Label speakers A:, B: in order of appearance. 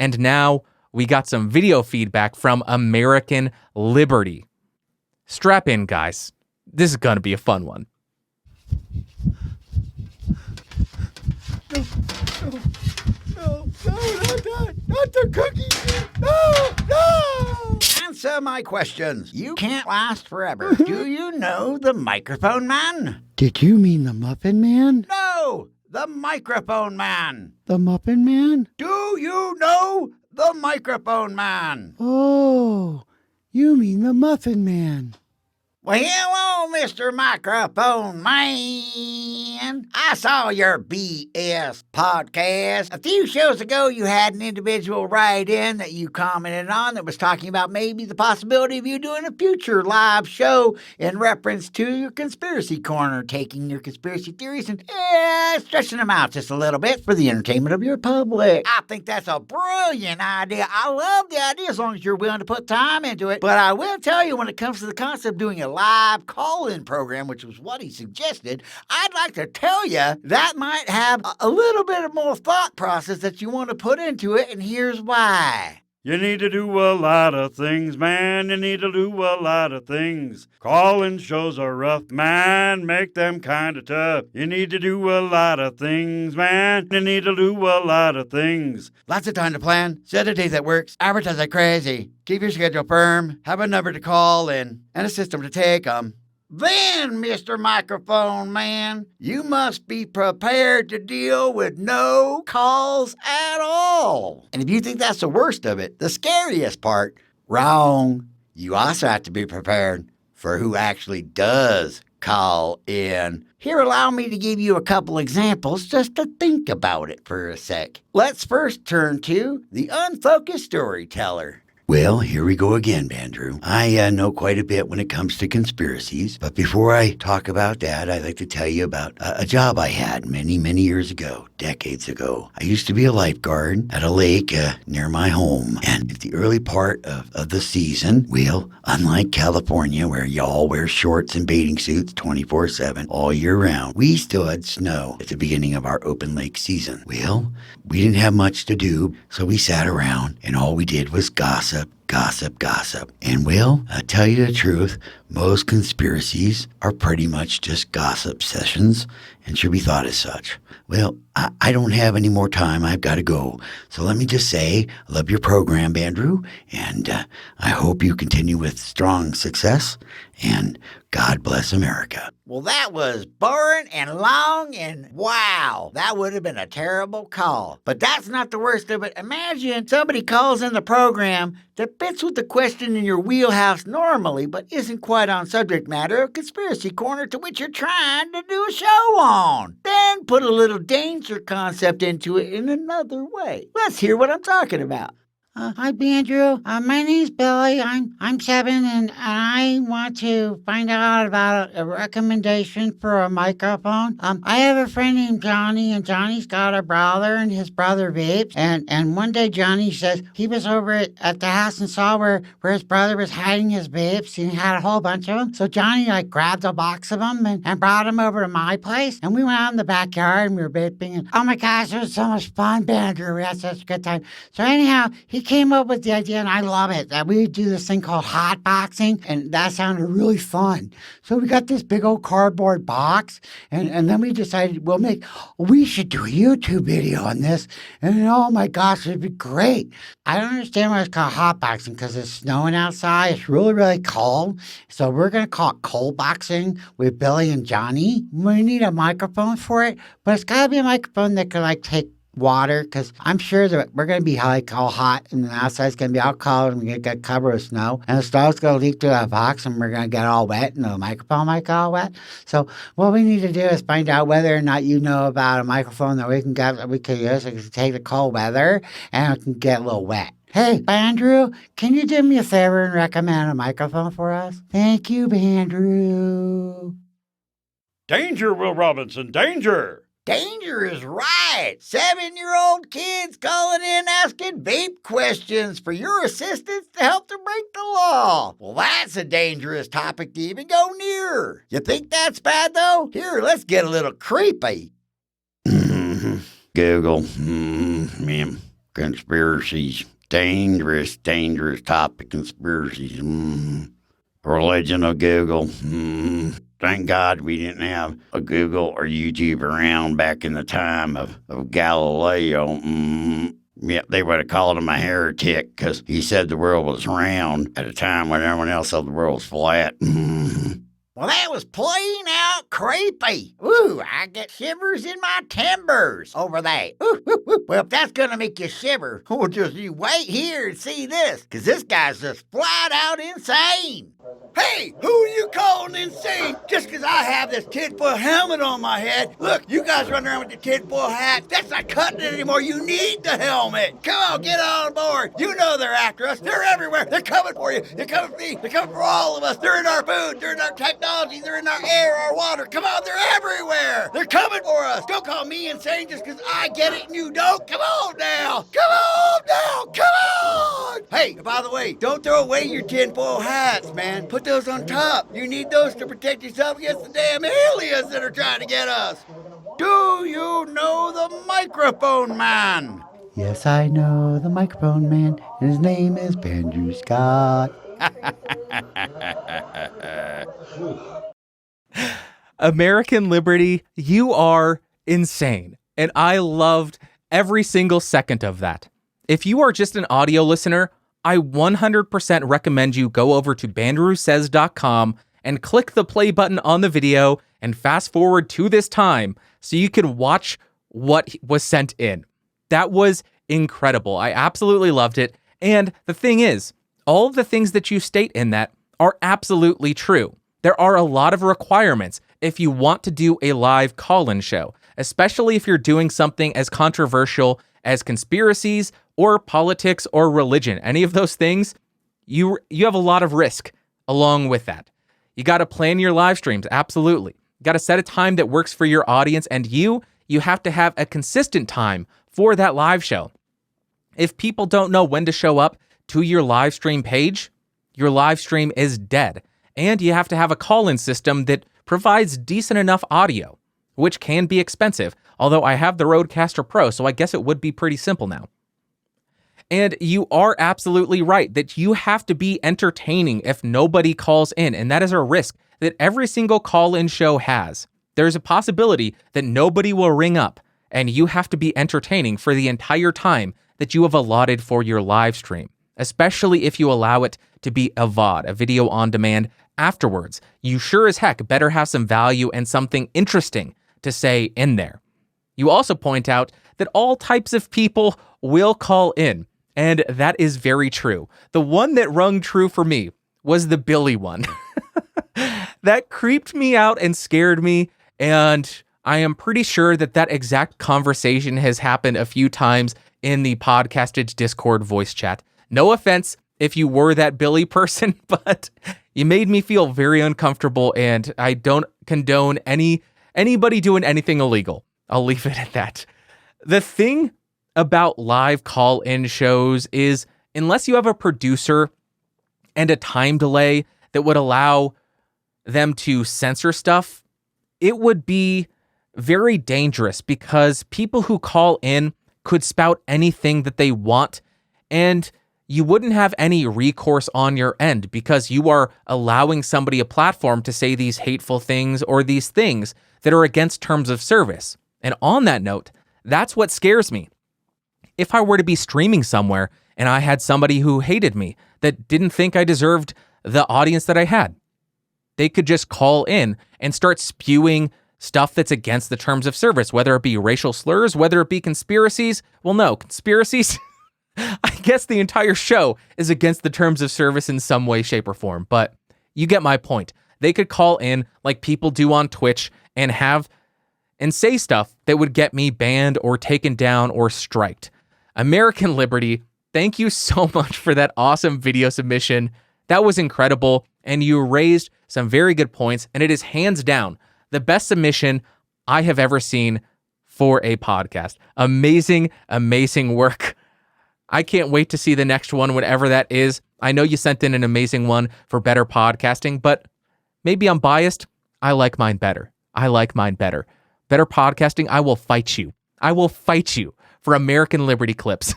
A: And now we got some video feedback from American Liberty. Strap in, guys. This is going to be a fun one.
B: No, not the cookie. No. Answer my questions. You can't last forever. Do you know the Microphone Man?
C: Did you mean the Muffin Man?
B: No, the Microphone Man.
C: The Muffin Man?
B: Do you know the Microphone Man?
C: Oh, you mean the Muffin Man.
B: Well, hello, Mr. Microphone Man. I saw your BS podcast. A few shows ago, you had an individual write in that you commented on that was talking about maybe the possibility of you doing a future live show in reference to your conspiracy corner, taking your conspiracy theories and stretching them out just a little bit for the entertainment of your public. I think that's a brilliant idea. I love the idea as long as you're willing to put time into it. But I will tell you, when it comes to the concept of doing a live call-in program, which was what he suggested, I'd like to tell you that might have a little bit of more thought process that you want to put into it, and here's why.
D: You need to do a lot of things, man. You need to do a lot of things. Call-in shows are rough, man. Make them kind of tough. You need to do a lot of things, man. You need to do a lot of things.
B: Lots of time to plan. Set a date that works. Advertise like crazy. Keep your schedule firm. Have a number to call and a system to take them. Then, Mr. Microphone Man, you must be prepared to deal with no calls at all. And if you think that's the worst of it, the scariest part, wrong. You also have to be prepared for who actually does call in. Here, allow me to give you a couple examples just to think about it for a sec. Let's first turn to the unfocused storyteller. Well, here we go again, Bandrew. I know quite a bit when it comes to conspiracies, but before I talk about that, I'd like to tell you about a job I had many, many years ago, decades ago. I used to be a lifeguard at a lake near my home, and at the early part of the season, well, unlike California where y'all wear shorts and bathing suits 24/7 all year round, we still had snow at the beginning of our open lake season. Well, we didn't have much to do, so we sat around, and all we did was gossip. And well, I'll tell you the truth, most conspiracies are pretty much just gossip sessions and should be thought as such. Well, I don't have any more time. I've got to go. So let me just say, I love your program, Andrew, and I hope you continue with strong success, and God bless America. Well, that was boring and long, and wow, that would have been a terrible call. But that's not the worst of it. Imagine somebody calls in the program that fits with the question in your wheelhouse normally, but isn't quite on subject matter of Conspiracy Corner to which you're trying to do a show on. Then put a little danger concept into it in another way. Let's hear what I'm talking about.
E: Hi, Andrew. My name's Billy. I'm 7, and I want to find out about a recommendation for a microphone. I have a friend named Johnny, and Johnny's got a brother, and his brother vapes. And one day Johnny says he was over at the house and saw where his brother was hiding his vapes, and he had a whole bunch of them. So Johnny grabbed a box of them and brought them over to my place, and we went out in the backyard and we were vaping. And oh my gosh, it was so much fun, Andrew. We had such a good time. So anyhow, he came up with the idea, and I love it, that we would do this thing called hot boxing, and that sounded really fun. So we got this big old cardboard box, and then we decided we should do a YouTube video on this, and oh my gosh, it'd be great. I don't understand why it's called hot boxing, because it's snowing outside. It's really, really cold. So we're going to call it cold boxing with Billy and Johnny. We need a microphone for it, but it's got to be a microphone that could take water, because I'm sure that we're going to be all hot, and the outside's going to be all cold, and we're going to get covered with snow, and the snow's going to leak through that box, and we're going to get all wet, and the microphone might get all wet. So what we need to do is find out whether or not you know about a microphone that we can use. It can take the cold weather, and it can get a little wet. Hey, Andrew, can you do me a favor and recommend a microphone for us? Thank you, Andrew.
D: Danger, Will Robinson, danger!
B: Danger is right. 7-year-old kids calling in asking vape questions for your assistance to help them break the law. Well, that's a dangerous topic to even go near. You think that's bad, though? Here, let's get a little creepy. Google. Conspiracies. Dangerous, dangerous topic. Conspiracies. Religion of Google. Thank God we didn't have a Google or YouTube around back in the time of Galileo. Yeah, they would have called him a heretic because he said the world was round at a time when everyone else said the world was flat. Well, that was plain out creepy. Ooh, I get shivers in my timbers over that. Well, if that's gonna make you shiver, well, just you wait here and see this, because this guy's just flat out insane. Hey, who are you calling insane just because I have this tinfoil helmet on my head? Look, you guys run around with your tinfoil hat. That's not cutting it anymore. You need the helmet. Come on, get on board. You know they're after us. They're everywhere. They're coming for you. They're coming for me. They're coming for all of us. They're in our food. They're in our technology. They're in our air, our water. Come on, they're everywhere. They're coming for us. Don't call me insane just because I get it and you don't. Come on now. Come on now. Come on. Hey, by the way, don't throw away your tinfoil hats, man. Put those on top. You need those to protect yourself against the damn aliens that are trying to get us. Do you know the Microphone Man?
C: Yes, I know the Microphone Man, and his name is Andrew Scott.
A: American Liberty, you are insane. And I loved every single second of that. If you are just an audio listener, I 100% recommend you go over to bandrewsays.com and click the play button on the video and fast forward to this time so you can watch what was sent in. That was incredible. I absolutely loved it. And the thing is, all of the things that you state in that are absolutely true. There are a lot of requirements if you want to do a live call-in show, especially if you're doing something as controversial as conspiracies or politics or religion. Any of those things, you have a lot of risk along with that. You got to plan your live streams, absolutely. You got to set a time that works for your audience, and you have to have a consistent time for that live show. If people don't know when to show up to your live stream page, your live stream is dead. And you have to have a call-in system that provides decent enough audio, which can be expensive, although I have the Rodecaster Pro, so I guess it would be pretty simple now. And you are absolutely right that you have to be entertaining if nobody calls in, and that is a risk that every single call-in show has. There's a possibility that nobody will ring up, and you have to be entertaining for the entire time that you have allotted for your live stream, especially if you allow it to be a VOD, a video on demand, afterwards. You sure as heck better have some value and something interesting to say in there. You also point out that all types of people will call in, and that is very true. The one that rung true for me was the Billy one. That creeped me out and scared me, and I am pretty sure that that exact conversation has happened a few times in the Podcastage Discord voice chat. No offense if you were that Billy person, but you made me feel very uncomfortable, and I don't condone anybody doing anything illegal. I'll leave it at that. The thing about live call-in shows is, unless you have a producer and a time delay that would allow them to censor stuff, it would be very dangerous because people who call in could spout anything that they want, and you wouldn't have any recourse on your end because you are allowing somebody a platform to say these hateful things or these things that are against terms of service. And on that note, that's what scares me. If I were to be streaming somewhere and I had somebody who hated me that didn't think I deserved the audience that I had, they could just call in and start spewing stuff that's against the terms of service, whether it be racial slurs, whether it be conspiracies. Well, no, conspiracies. I guess the entire show is against the terms of service in some way, shape, or form, but you get my point. They could call in like people do on Twitch and say stuff that would get me banned or taken down or striked. American Liberty, thank you so much for that awesome video submission. That was incredible, and you raised some very good points, and it is hands down the best submission I have ever seen for a podcast. Amazing, amazing work. I can't wait to see the next one, whatever that is. I know you sent in an amazing one for better podcasting, but maybe I'm biased. I like mine better. Better podcasting, I will fight you. I will fight you for American Liberty clips.